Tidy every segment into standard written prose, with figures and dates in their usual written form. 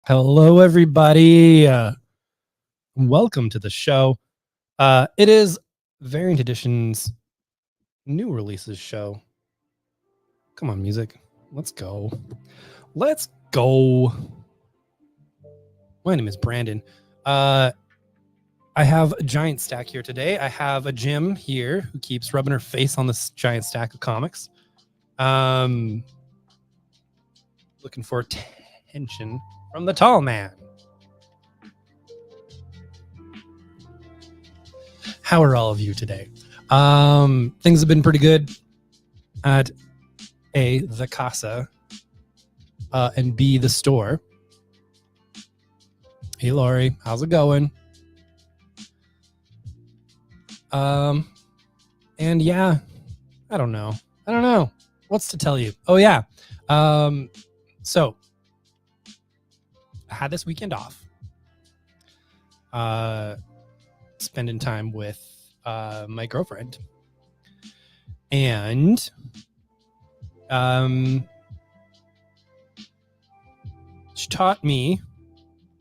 Hello, everybody. Welcome to the show. It is Variant Edition's new releases show. Come on, music. Let's go. Let's go. My name is Brandon. I have a giant stack here today. I have a Jim here who keeps rubbing her face on this giant stack of comics. Looking for attention from the tall man. How are all of you today? Things have been pretty good at A, the casa, and B, the store. Hey, Lori, how's it going? And yeah, I don't know. What's to tell you? Oh, yeah. So I had this weekend off. Spending time with my girlfriend, and she taught me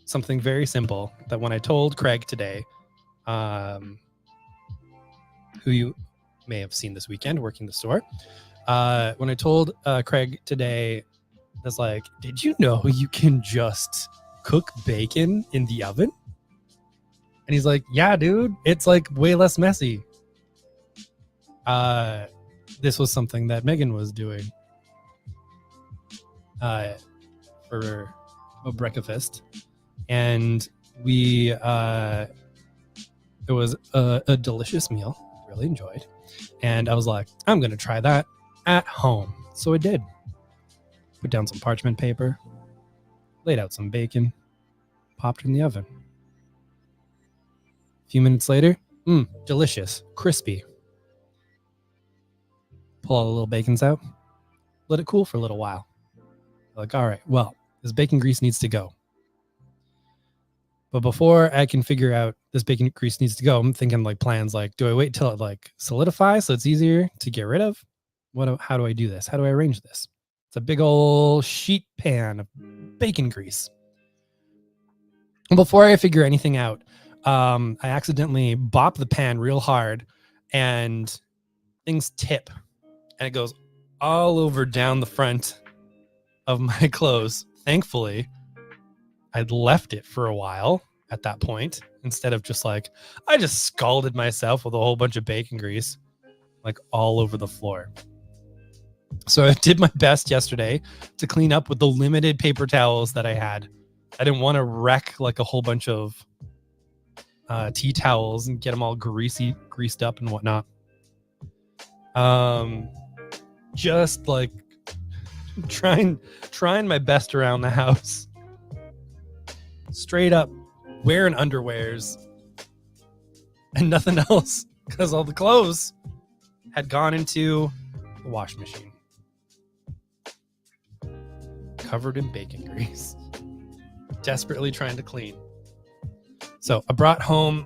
something very simple that when I told Craig today, who you may have seen this weekend working the store, when I told Craig today, I was like, did you know you can just cook bacon in the oven? And he's like, yeah, dude, it's like way less messy. This was something that Megan was doing for a breakfast. And it was a delicious meal. Really enjoyed. And I was like, I'm going to try that at home. So I did. Put down some parchment paper, laid out some bacon, popped it in the oven. A few minutes later, delicious, crispy. Pull all the little bacons out, let it cool for a little while. Like, all right, well, this bacon grease needs to go. But before I can figure out this bacon grease needs to go, I'm thinking like plans like, do I wait till it like solidifies so it's easier to get rid of? How do I do this? How do I arrange this? It's a big old sheet pan of bacon grease. And before I figure anything out, I accidentally bop the pan real hard and things tip and it goes all over down the front of my clothes. Thankfully, I'd left it for a while at that point instead of just like, I just scalded myself with a whole bunch of bacon grease like all over the floor. So I did my best yesterday to clean up with the limited paper towels that I had. I didn't want to wreck like a whole bunch of tea towels and get them all greased up and whatnot. Just like trying my best around the house. Straight up wearing underwears and nothing else because all the clothes had gone into the washing machine. Covered in bacon grease. Desperately trying to clean. So I brought home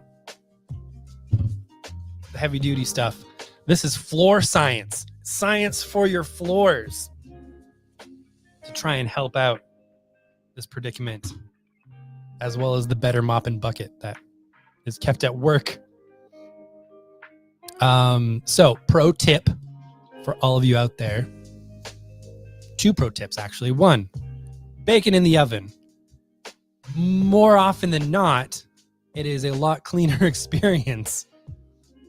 the heavy duty stuff. This is floor science. Science for your floors. To try and help out this predicament. As well as the better mop and bucket that is kept at work. So pro tip for all of you out there. 2 pro tips actually. 1, bacon in the oven. More often than not, it is a lot cleaner experience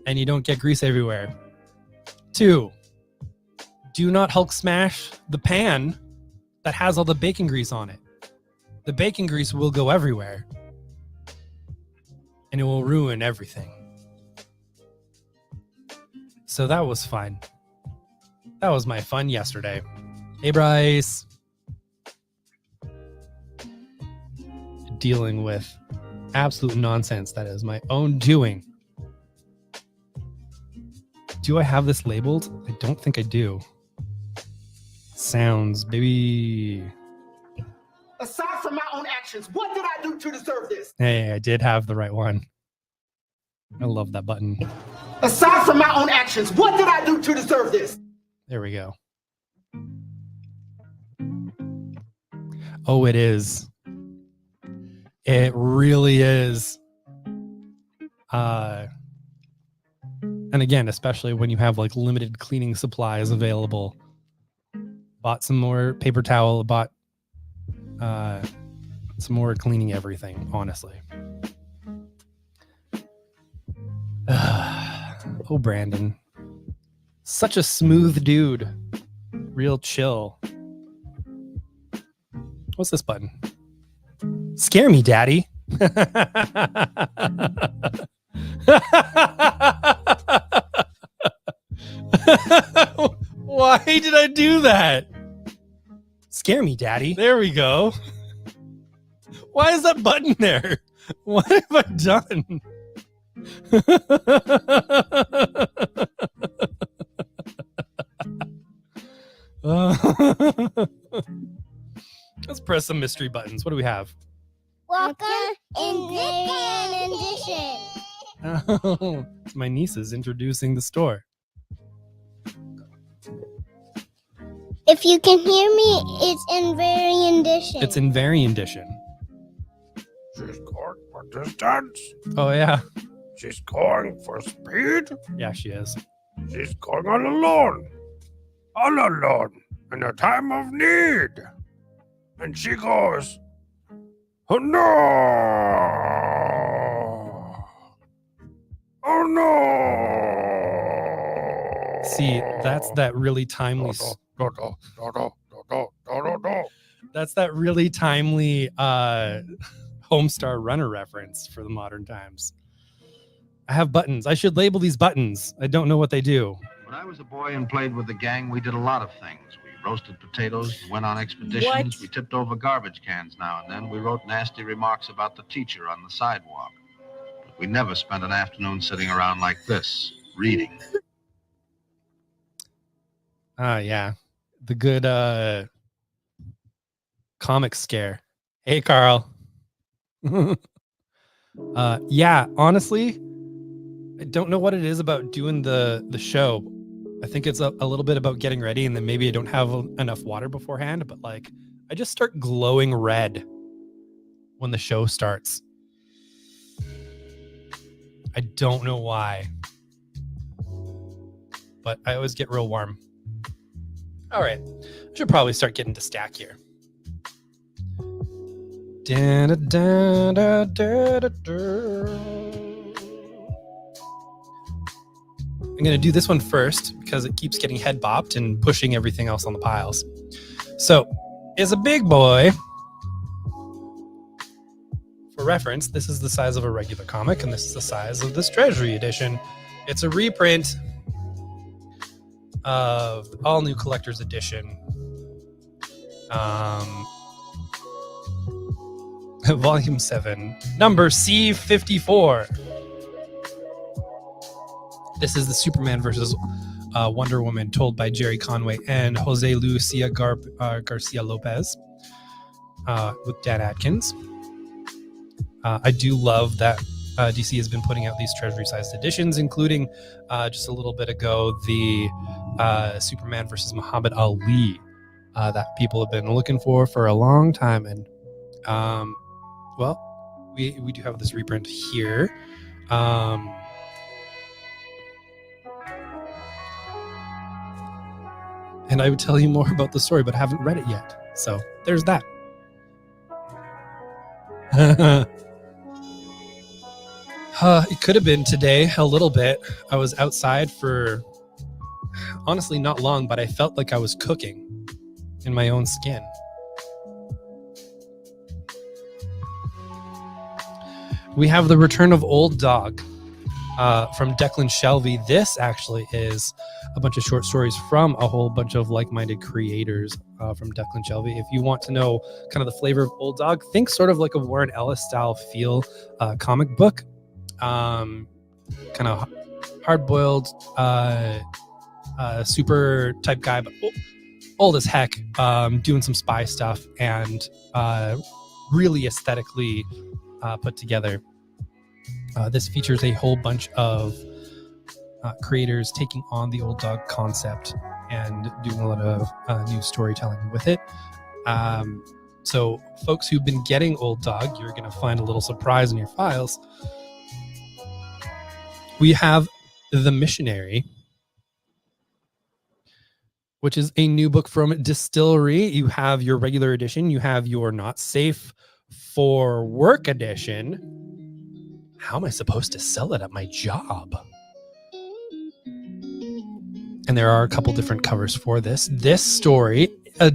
and you don't get grease everywhere. 2, do not Hulk smash the pan that has all the bacon grease on it. The bacon grease will go everywhere and it will ruin everything. So that was fun. That was my fun yesterday. Hey, Bryce. Dealing with absolute nonsense that is my own doing. Do I have this labeled? I don't think I do. Sounds, baby. Aside from my own actions, what did I do to deserve this? Hey, I did have the right one. I love that button. Aside from my own actions, what did I do to deserve this? There we go. Oh, it is. It really is. And again, especially when you have like limited cleaning supplies available. Bought some more paper towel, bought some more cleaning everything, honestly. Oh, Brandon. Such a smooth dude. Real chill. What's this button? Scare me, Daddy. Why did I do that? Scare me, Daddy. There we go. Why is that button there? What have I done? Let's press some mystery buttons. What do we have? Welcome in Variant Edition. Oh, it's my nieces introducing the store. If you can hear me, it's in Variant Edition. It's in Variant Edition. She's going for distance. Oh, yeah. She's going for speed. Yeah, she is. She's going all alone. All alone. In a time of need. And she goes, oh no! Oh no! See, that's that really timely... That's that really timely Homestar Runner reference for the modern times. I have buttons. I should label these buttons. I don't know what they do. When I was a boy and played with the gang, we did a lot of things. We roasted potatoes, went on expeditions, What? we tipped over garbage cans now and then. We wrote nasty remarks about the teacher on the sidewalk. But we never spent an afternoon sitting around like this, reading. Yeah. The good comic scare. Hey, Carl. Yeah, honestly, I don't know what it is about doing the show. I think it's a little bit about getting ready, and then maybe I don't have enough water beforehand, but like I just start glowing red when the show starts. I don't know why, but I always get real warm. All right, I should probably start getting to stack here. I'm going to do this one first because it keeps getting head bopped and pushing everything else on the piles. So, it's a big boy. For reference, this is the size of a regular comic, and this is the size of this Treasury edition. It's a reprint of all new collector's edition. Volume 7, number C54. This is the Superman versus Wonder Woman, told by Jerry Conway and Jose Lucia Garcia Lopez, with Dan Atkins. I do love that DC has been putting out these treasury-sized editions, including just a little bit ago the Superman versus Muhammad Ali that people have been looking for a long time. And well, we do have this reprint here. And I would tell you more about the story, but I haven't read it yet. So there's that. It could have been today a little bit. I was outside for honestly not long, but I felt like I was cooking in my own skin. We have the return of Old Dog from Declan Shelvey. This actually is a bunch of short stories from a whole bunch of like-minded creators from Declan Shelvey. If you want to know kind of the flavor of Old Dog, think sort of like a Warren Ellis style feel comic book. Kind of hard-boiled, super type guy, but old as heck, doing some spy stuff and really aesthetically put together. This features a whole bunch of creators taking on the Old Dog concept and doing a lot of new storytelling with it. So folks who've been getting Old Dog, you're going to find a little surprise in your files. We have The Missionary, which is a new book from Distillery. You have your regular edition. You have your Not Safe for Work edition. How am I supposed to sell it at my job? And there are a couple different covers for this. This story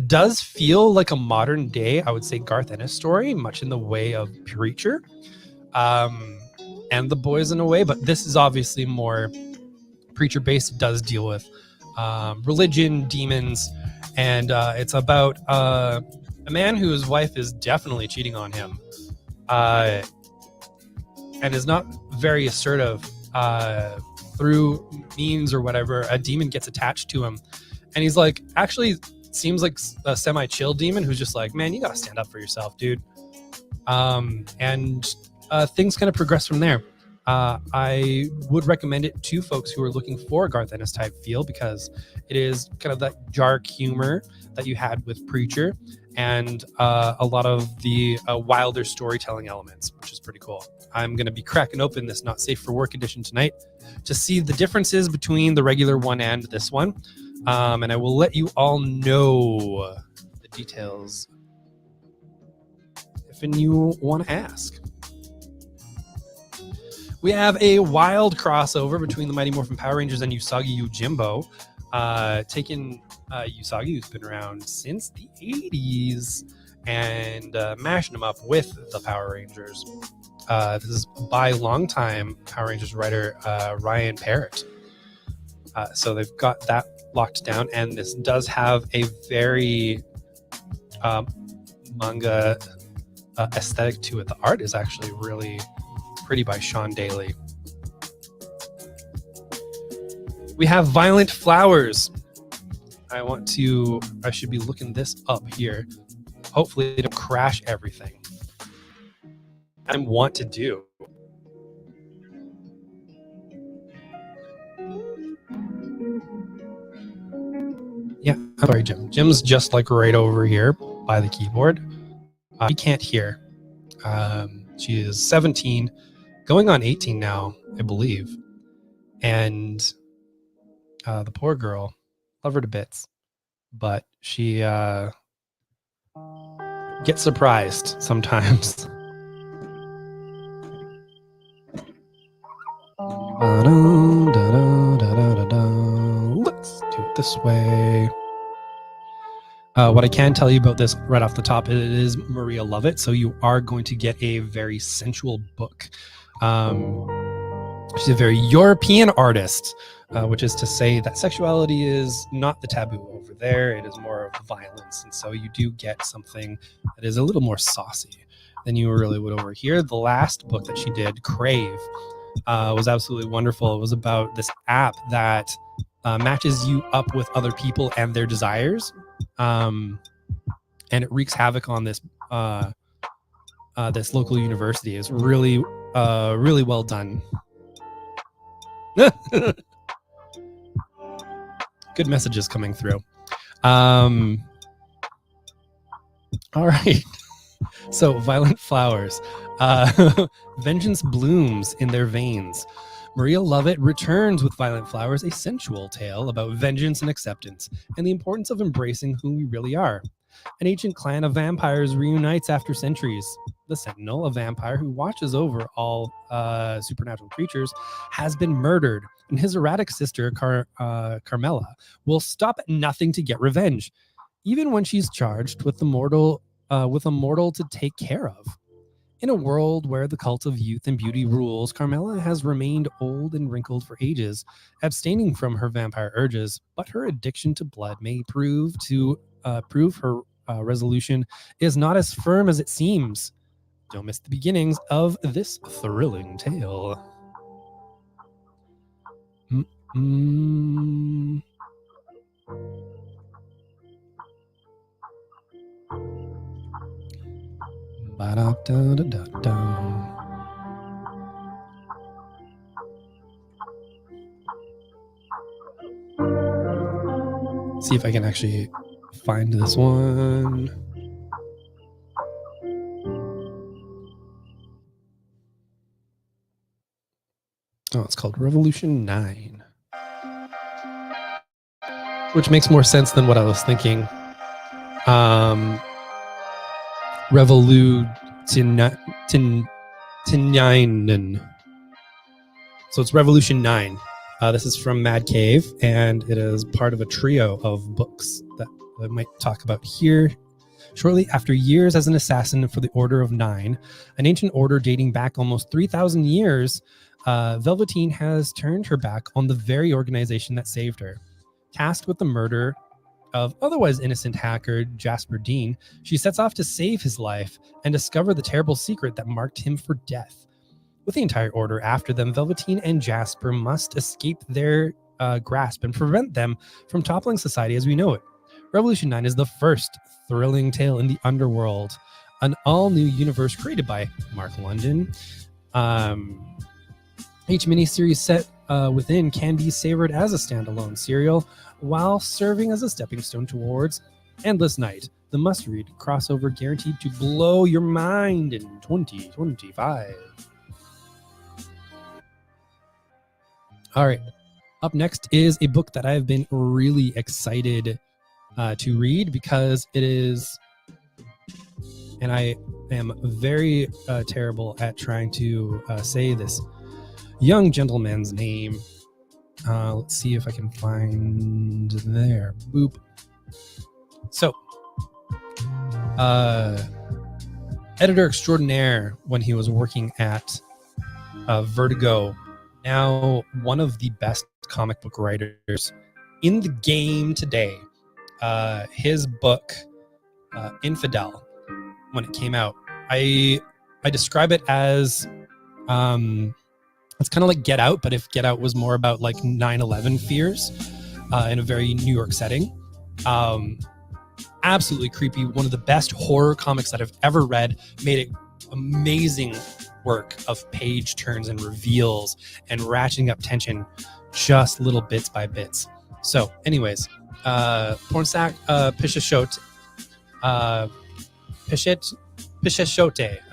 does feel like a modern day, I would say, Garth Ennis story, much in the way of Preacher and The Boys in a way. But this is obviously more Preacher based. It does deal with religion, demons, and it's about a man whose wife is definitely cheating on him and is not very assertive. Through means or whatever, a demon gets attached to him, and he's like, actually seems like a semi-chill demon who's just like, man, you gotta stand up for yourself, dude. And things kind of progress from there. I would recommend it to folks who are looking for a Garth Ennis type feel, because it is kind of that dark humor that you had with Preacher, and a lot of the wilder storytelling elements, which is pretty cool. I'm going to be cracking open this Not Safe for Work edition tonight to see the differences between the regular one and this one. And I will let you all know the details if you want to ask. We have a wild crossover between the Mighty Morphin Power Rangers and Usagi Yojimbo, taking Usagi, who's been around since the 80s, and mashing them up with the Power Rangers. This is by longtime Power Rangers writer Ryan Parrott. So they've got that locked down, and this does have a very manga aesthetic to it. The art is actually really pretty by Sean Daly. We have Violent Flowers. I should be looking this up here. Hopefully it'll crash everything. I want to do. Yeah, I'm sorry, Jim. Jim's just like right over here by the keyboard. He can't hear. She is 17, going on 18 now, I believe. And the poor girl, love her to bits, but she gets surprised sometimes. Let's do it this way. What I can tell you about this right off the top, it is Maria Lovett, so you are going to get a very sensual book. She's a very European artist, which is to say that sexuality is not the taboo over there. It is more of violence, and so you do get something that is a little more saucy than you really would over here. The last book that she did, Crave, was absolutely wonderful. It was about this app that matches you up with other people and their desires, and it wreaks havoc on this this local university. It's really really well done. Good messages coming through. All right. So, Violent Flowers. Vengeance blooms in their veins. Maria Lovett returns with Violent Flowers, a sensual tale about vengeance and acceptance, and the importance of embracing who we really are. An ancient clan of vampires reunites after centuries. The Sentinel, a vampire who watches over all supernatural creatures, has been murdered, and his erratic sister, Carmela, will stop at nothing to get revenge, even when she's charged with a mortal to take care of. In a world where the cult of youth and beauty rules, Carmela has remained old and wrinkled for ages, abstaining from her vampire urges, but her addiction to blood may prove her resolution is not as firm as it seems. Don't miss the beginnings of this thrilling tale. See if I can actually find this one. Oh, it's called Revolution 9. Which makes more sense than what I was thinking. Revolution. So it's Revolution 9. This is from Mad Cave, and it is part of a trio of books that I might talk about here. Shortly after years as an assassin for the Order of Nine, an ancient order dating back almost 3,000 years, Velveteen has turned her back on the very organization that saved her. Tasked with the murder of otherwise innocent hacker Jasper Dean, she sets off to save his life and discover the terrible secret that marked him for death. With the entire order after them, Velveteen and Jasper must escape their grasp and prevent them from toppling society as we know it. Revolution 9 is the first thrilling tale in the underworld, an all-new universe created by Mark London. Each miniseries set within can be savored as a standalone serial while serving as a stepping stone towards Endless Night, the must-read crossover guaranteed to blow your mind in 2025. All right. Up next is a book that I've been really excited to read because it is, and I am very terrible at trying to say this young gentleman's name. Let's see if I can find there. Boop. So, editor extraordinaire when he was working at Vertigo, now one of the best comic book writers in the game today. His book, Infidel, when it came out, I describe it as it's kind of like Get Out, but if Get Out was more about like 9/11 fears in a very New York setting. Absolutely creepy. One of the best horror comics that I've ever read. Made it amazing work of page turns and reveals and ratcheting up tension just little bits by bits. So anyways, Pornsack Picheshote, I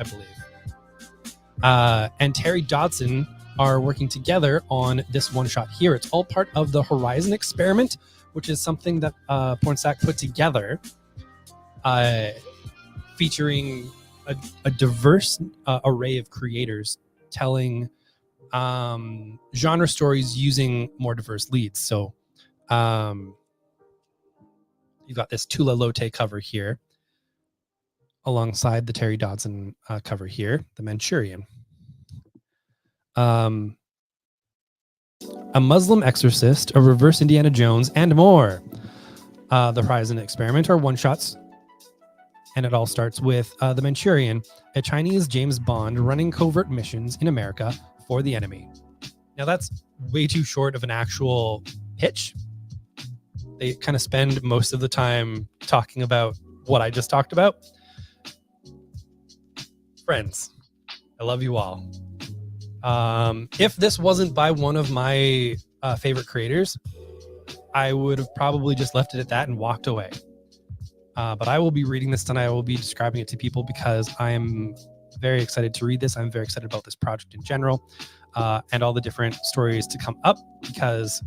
believe, and Terry Dodson are working together on this one shot here. It's all part of the Horizon experiment, which is something that Pornsack put together, featuring a diverse array of creators telling genre stories using more diverse leads. So you've got this Tula Lote cover here alongside the Terry Dodson cover here, the Manchurian. A Muslim exorcist, a reverse Indiana Jones, and more. The Horizon experiment are one-shots, and it all starts with the Manchurian, a Chinese James Bond running covert missions in America for the enemy. Now that's way too short of an actual pitch. They kind of spend most of the time talking about what I just talked about. Friends, I love you all. If this wasn't by one of my favorite creators, I would have probably just left it at that and walked away. But I will be reading this and I will be describing it to people because I am very excited to read this. I'm very excited about this project in general, and all the different stories to come up, because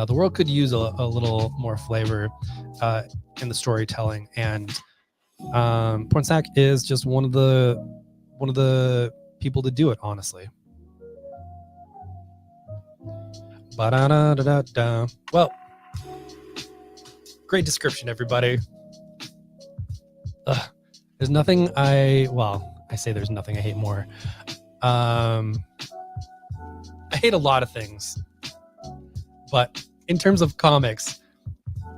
the world could use a little more flavor in the storytelling, and Pornsack is just one of the people to do it, honestly. Well, great description, everybody. There's nothing I say there's nothing I hate more. I hate a lot of things, but in terms of comics,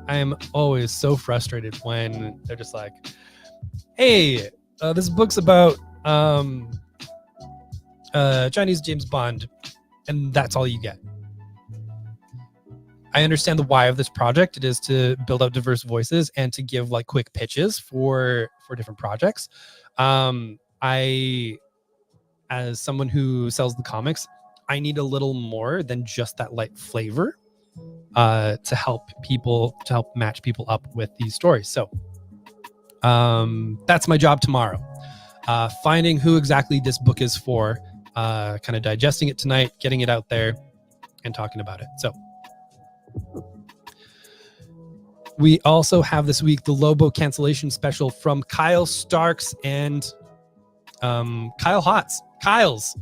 I am always so frustrated when they're just like, hey, this book's about Chinese James Bond, and that's all you get. I understand the why of this project. It is to build out diverse voices and to give like quick pitches for different projects. I, as someone who sells the comics, I need a little more than just that light flavor to help match people up with these stories. So that's my job tomorrow. Finding who exactly this book is for, kind of digesting it tonight, getting it out there, and talking about it. So we also have this week the Lobo cancellation special from Kyle Starks and Kyle Hotz. Kyle's.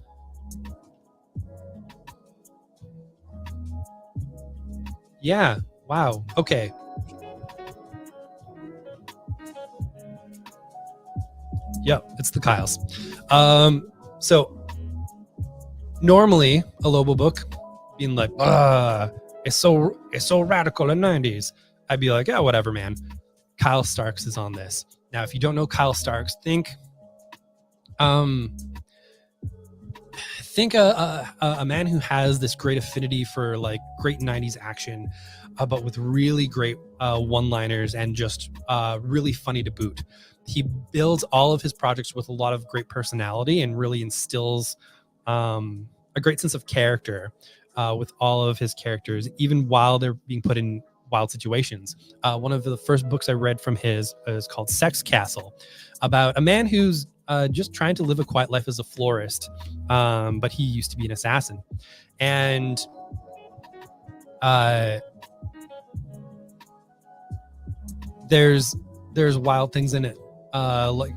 Yeah. Wow. Okay. Yep, it's the Kyles. So normally a Lobo book being like, it's so radical in 90s. I'd be like, yeah, whatever, man. Kyle Starks is on this. Now, if you don't know Kyle Starks, think a man who has this great affinity for like great 90s action, but with really great one-liners and just really funny to boot. He builds all of his projects with a lot of great personality and really instills a great sense of character with all of his characters, even while they're being put in wild situations. One of the first books I read from his is called Sex Castle, about a man who's just trying to live a quiet life as a florist, but he used to be an assassin. And there's wild things in it, like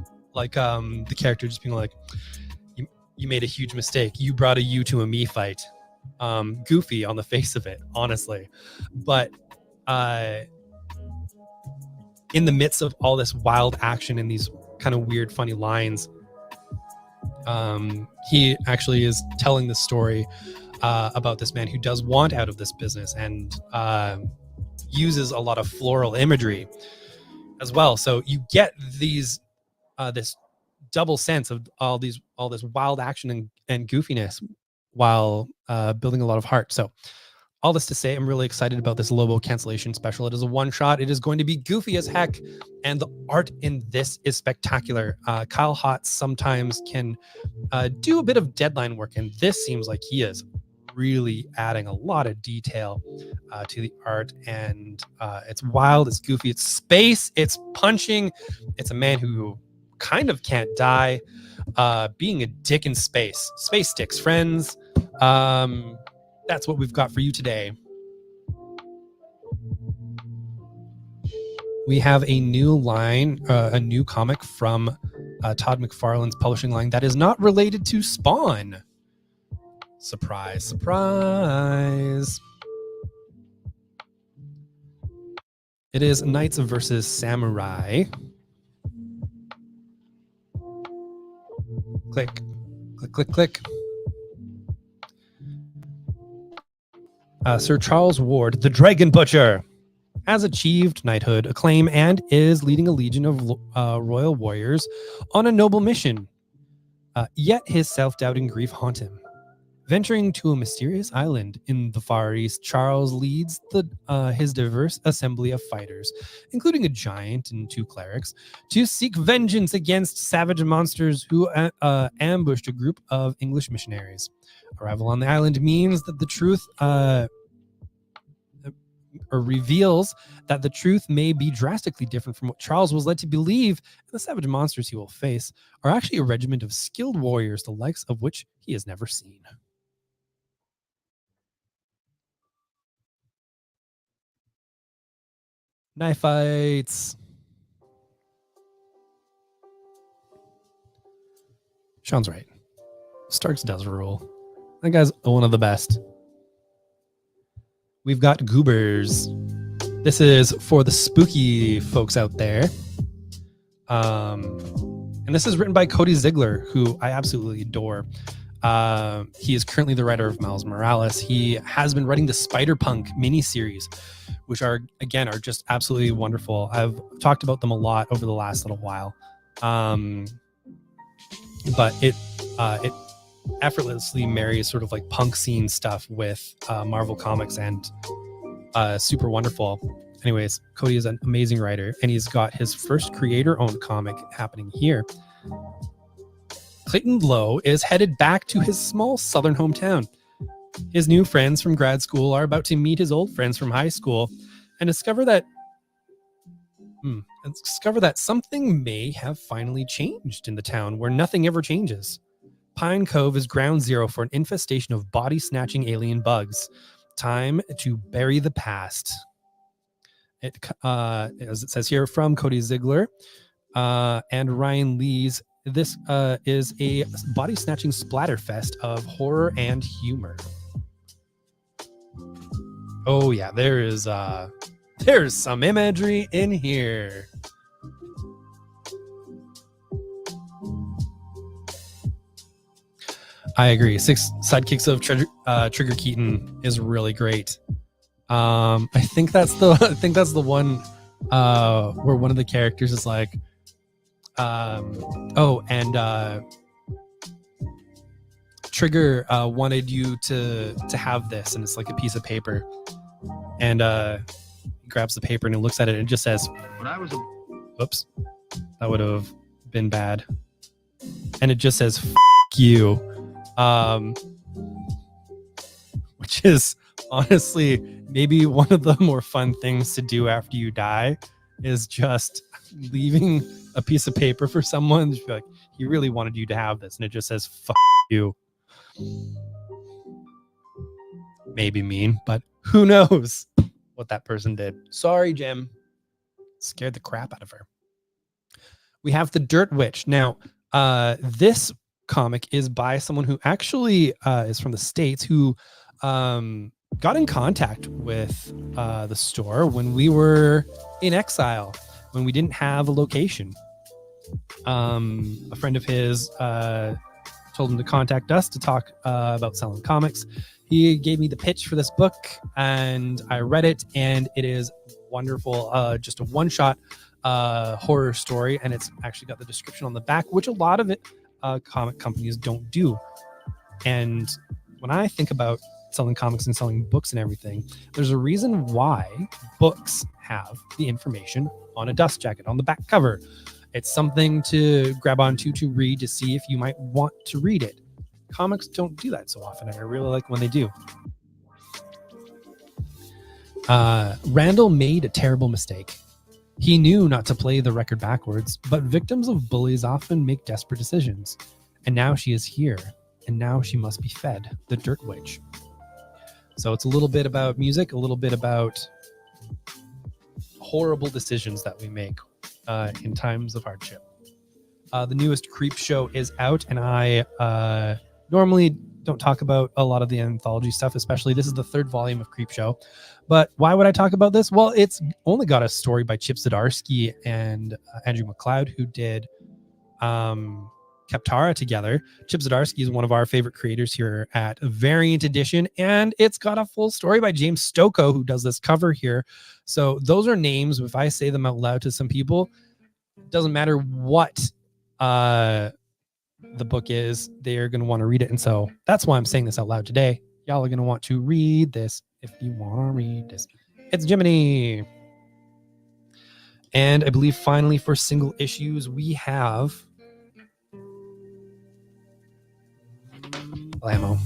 the character just being like, you made a huge mistake. You brought a you to a me fight. Goofy on the face of it, honestly. But in the midst of all this wild action and these kind of weird, funny lines, he actually is telling the story about this man who does want out of this business and uses a lot of floral imagery as well. So you get these this double sense of all this wild action and goofiness while building a lot of heart. So all this to say, I'm really excited about this Lobo cancellation special. It is a one shot. It is going to be goofy as heck, and the art in this is spectacular. Kyle Hotz sometimes can do a bit of deadline work, and this seems like he is really adding a lot of detail to the art, and it's wild, it's goofy, it's space, it's punching. It's a man who kind of can't die, being a dick in space. Space sticks, friends. That's what we've got for you today. We have a new line, a new comic from Todd McFarlane's publishing line that is not related to Spawn. Surprise, surprise. It is Knights versus Samurai. Click, click, click, click. Sir Charles Ward, the Dragon Butcher, has achieved knighthood acclaim and is leading a legion of royal warriors on a noble mission. Yet his self-doubt and grief haunt him. Venturing to a mysterious island in the Far East, Charles leads his diverse assembly of fighters, including a giant and 2 clerics, to seek vengeance against savage monsters who ambushed a group of English missionaries. Arrival on the island means that the truth reveals that the truth may be drastically different from what Charles was led to believe, and the savage monsters he will face are actually a regiment of skilled warriors, the likes of which he has never seen. Knife fights. Sean's right. Starks does rule. That guy's one of the best. We've got Goobers. This is for the spooky folks out there. And this is written by Cody Ziegler, who I absolutely adore. He is currently the writer of Miles Morales. He has been writing the Spider-Punk miniseries, which are just absolutely wonderful. I've talked about them a lot over the last little while. But it effortlessly marries sort of like punk scene stuff with Marvel Comics, and super wonderful. Anyways, Cody is an amazing writer, and he's got his first creator-owned comic happening here. Clayton Lowe is headed back to his small southern hometown. His new friends from grad school are about to meet his old friends from high school and discover that something may have finally changed in the town where nothing ever changes. Pine Cove is ground zero for an infestation of body-snatching alien bugs. Time to bury the past. It, as it says here, from Cody Ziegler and Ryan Lees. This is a body-snatching splatterfest of horror and humor. Oh yeah, there's some imagery in here. I agree. 6 Sidekicks of Trigger Keaton is really great. I think that's the one where one of the characters is like, Trigger wanted you to have this, and it's like a piece of paper, and he grabs the paper and he looks at it and it just says, When I was a "Oops, that would have been bad," and it just says "F you," which is honestly maybe one of the more fun things to do after you die, is just leaving a piece of paper for someone. Just be like, he really wanted you to have this, and it just says "F you." Maybe mean, but who knows what that person did. Sorry, Jim. Scared the crap out of her. We have The Dirt Witch. Now, this comic is by someone who actually is from the States, who got in contact with the store when we were in exile, when we didn't have a location. A friend of his told him to contact us to talk about selling comics. He gave me the pitch for this book, and I read it, and it is wonderful. Just a one-shot horror story, and it's actually got the description on the back, which a lot of it comic companies don't do. And when I think about selling comics and selling books and everything, there's a reason why books have the information on a dust jacket on the back cover. It's something to grab onto, to read, to see if you might want to read it. Comics don't do that so often, and I really like when they do. Randall made a terrible mistake. He knew not to play the record backwards, but victims of bullies often make desperate decisions. And now she is here, and now she must be fed. The Dirt Witch. So it's a little bit about music, a little bit about horrible decisions that we make in times of hardship. The newest Creep Show is out, and I normally don't talk about a lot of the anthology stuff, especially this is the 3rd volume of Creep Show. But why would I talk about this? Well, it's only got a story by Chip Zdarsky and Andrew McLeod, who did Kaptara together. Chip Zdarsky is one of our favorite creators here at Variant Edition, and it's got a full story by James Stokoe, who does this cover here. So those are names, if I say them out loud to some people, it doesn't matter what the book is, they're going to want to read it. And so that's why I'm saying this out loud today. Y'all are going to want to read this if you want to read this. It's Jiminy. And I believe finally for single issues, we have Blammo.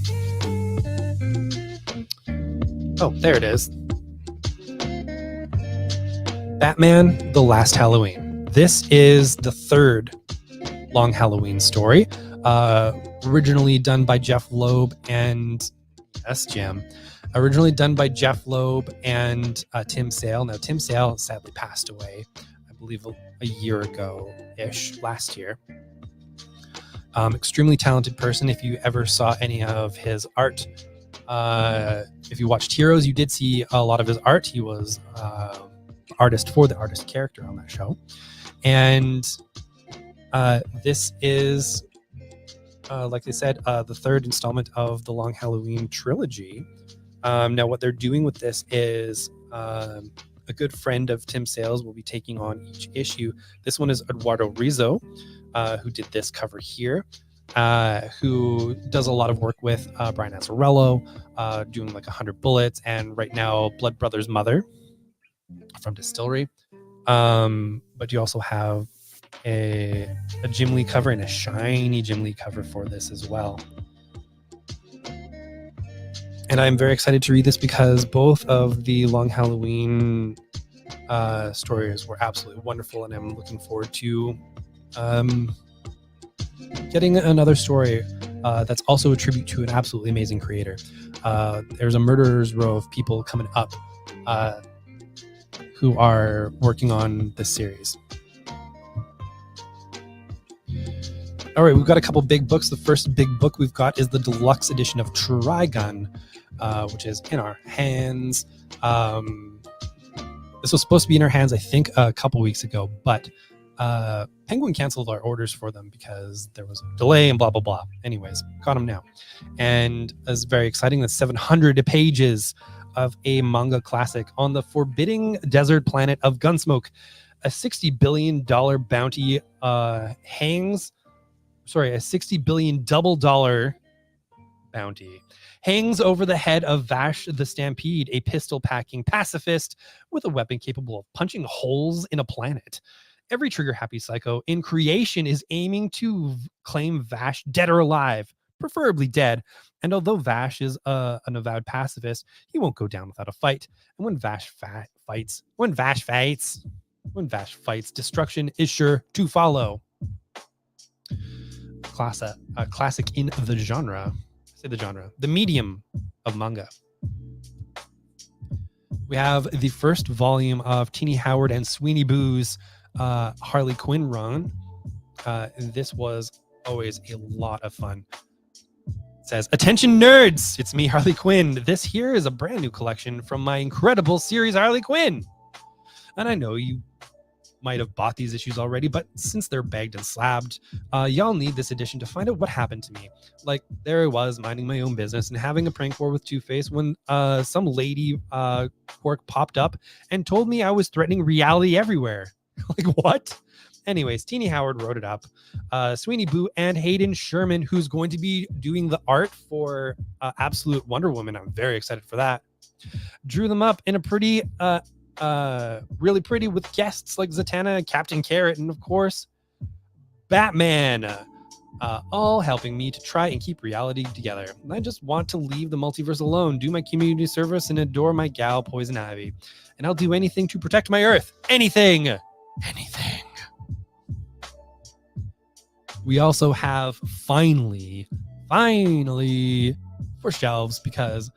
Oh, there it is. Batman: The Last Halloween. This is the 3rd Long Halloween story, originally done by Jeff Loeb and originally done by Jeff Loeb and Tim Sale. Now, Tim Sale sadly passed away, I believe a year ago-ish, last year. Extremely talented person. If you ever saw any of his art, if you watched Heroes, you did see a lot of his art. He was artist for the artist character on that show. And this is, like I said, the 3rd installment of the Long Halloween trilogy. Now, what they're doing with this is a good friend of Tim Sale's will be taking on each issue. This one is Eduardo Rizzo, who did this cover here, who does a lot of work with Brian Azzarello, doing like 100 Bullets, and right now Blood Brothers Mother from Distillery. But you also have a Jim Lee cover and a shiny Jim Lee cover for this as well. And I'm very excited to read this because both of the Long Halloween stories were absolutely wonderful, and I'm looking forward to getting another story that's also a tribute to an absolutely amazing creator. There's a murderer's row of people coming up who are working on this series. All right, we've got a couple big books. The first big book we've got is the deluxe edition of Trigun, which is in our hands. This was supposed to be in our hands, I think, a couple weeks ago, but Penguin canceled our orders for them because there was a delay and blah, blah, blah. Anyways, got them now. And it's very exciting. That's 700 pages of a manga classic on the forbidding desert planet of Gunsmoke. A $60 billion bounty hangs. Sorry, a $60 billion double dollar bounty hangs over the head of Vash the Stampede, a pistol-packing pacifist with a weapon capable of punching holes in a planet. Every trigger-happy psycho in creation is aiming to claim Vash dead or alive, preferably dead. And although Vash is an avowed pacifist, he won't go down without a fight. And when Vash fights, destruction is sure to follow. Classic in the genre. The medium of manga. We have the first volume of Teenie Howard and Sweeney Boo's Harley Quinn run. This was always a lot of fun. It says, "Attention nerds, it's me, Harley Quinn. This here is a brand new collection from my incredible series, Harley Quinn. And I know you might have bought these issues already, but since they're bagged and slabbed, y'all need this edition to find out what happened to me. Like, there I was, minding my own business and having a prank war with Two-Face when some lady quirk popped up and told me I was threatening reality everywhere." Like, what? Anyways, Teenie Howard wrote it up. Sweeney Boo and Hayden Sherman, who's going to be doing the art for Absolute Wonder Woman. I'm very excited for that. Drew them up in a pretty... really pretty, with guests like Zatanna, Captain Carrot, and of course Batman, all helping me to try and keep reality together. And I just want to leave the multiverse alone, do my community service, and adore my gal Poison Ivy. And I'll do anything to protect my Earth. Anything. We also have finally for shelves, because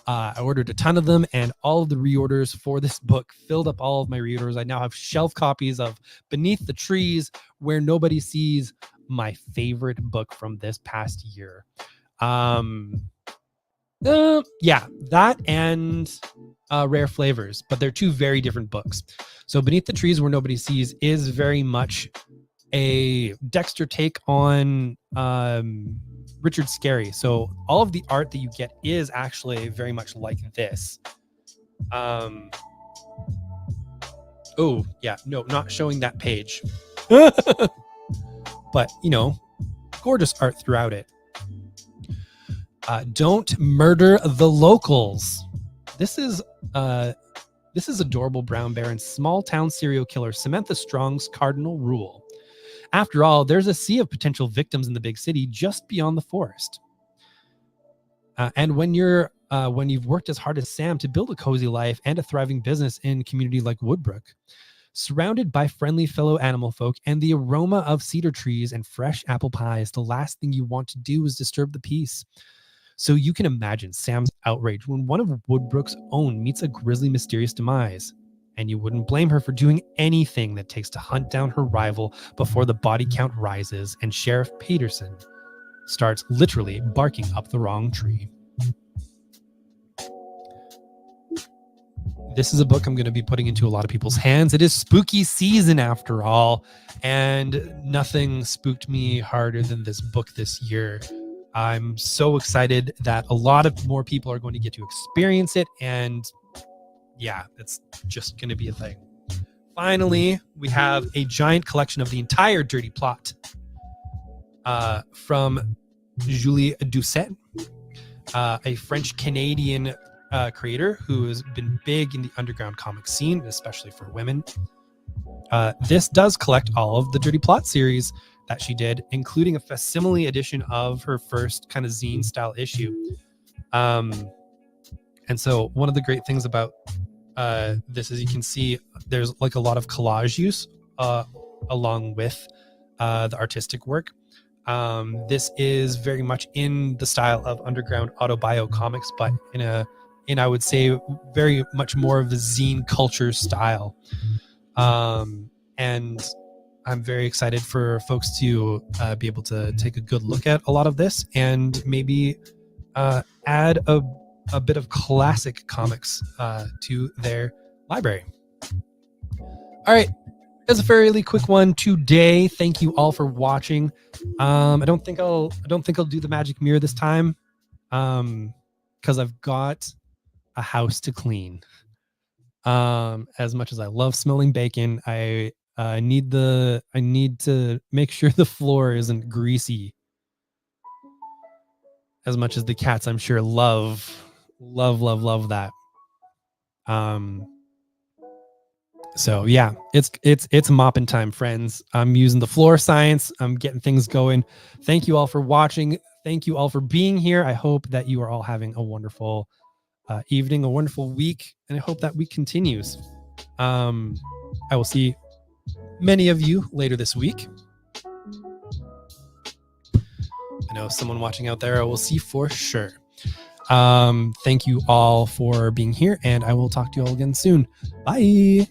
I ordered a ton of them, and all of the reorders for this book filled up all of my reorders. I now have shelf copies of Beneath the Trees, Where Nobody Sees, my favorite book from this past year. Yeah, that and Rare Flavors, but they're two very different books. So Beneath the Trees, Where Nobody Sees is very much a Dexter take on Richard Scarry. So all of the art that you get is actually very much like this. Oh yeah, no, not showing that page. But you know, gorgeous art throughout it. Don't murder the locals. This is adorable brown bear and small town serial killer Samantha Strong's cardinal rule. After all, there's a sea of potential victims in the big city just beyond the forest. And when you've worked as hard as Sam to build a cozy life and a thriving business in a community like Woodbrook, surrounded by friendly fellow animal folk and the aroma of cedar trees and fresh apple pies, the last thing you want to do is disturb the peace. So you can imagine Sam's outrage when one of Woodbrook's own meets a grisly, mysterious demise. And you wouldn't blame her for doing anything that takes to hunt down her rival before the body count rises and Sheriff Peterson starts literally barking up the wrong tree. This is a book I'm going to be putting into a lot of people's hands. It is spooky season after all, and nothing spooked me harder than this book this year. I'm so excited that a lot of more people are going to get to experience it, and yeah, it's just going to be a thing. Finally, we have a giant collection of the entire Dirty Plot from Julie Doucet, a French-Canadian creator who has been big in the underground comic scene, especially for women. This does collect all of the Dirty Plot series that she did, including a facsimile edition of her first kind of zine-style issue. And so one of the great things about this is you can see there's like a lot of collage use along with the artistic work. This is very much in the style of underground autobio comics, but in I would say very much more of the zine culture style. And I'm very excited for folks to be able to take a good look at a lot of this and maybe add a bit of classic comics to their library. All right, it's a fairly quick one today. Thank you all for watching. I don't think I'll do the magic mirror this time, because I've got a house to clean. As much as I love smelling bacon, I need to make sure the floor isn't greasy. As much as the cats, I'm sure, love that. So yeah, it's mopping time, friends. I'm using the floor science. I'm getting things going. Thank you all for watching. Thank you all for being here. I hope that you are all having a wonderful evening, a wonderful week, and I hope that week continues. I will see many of you later this week. I know someone watching out there I will see for sure. Thank you all for being here, and I will talk to you all again soon. Bye.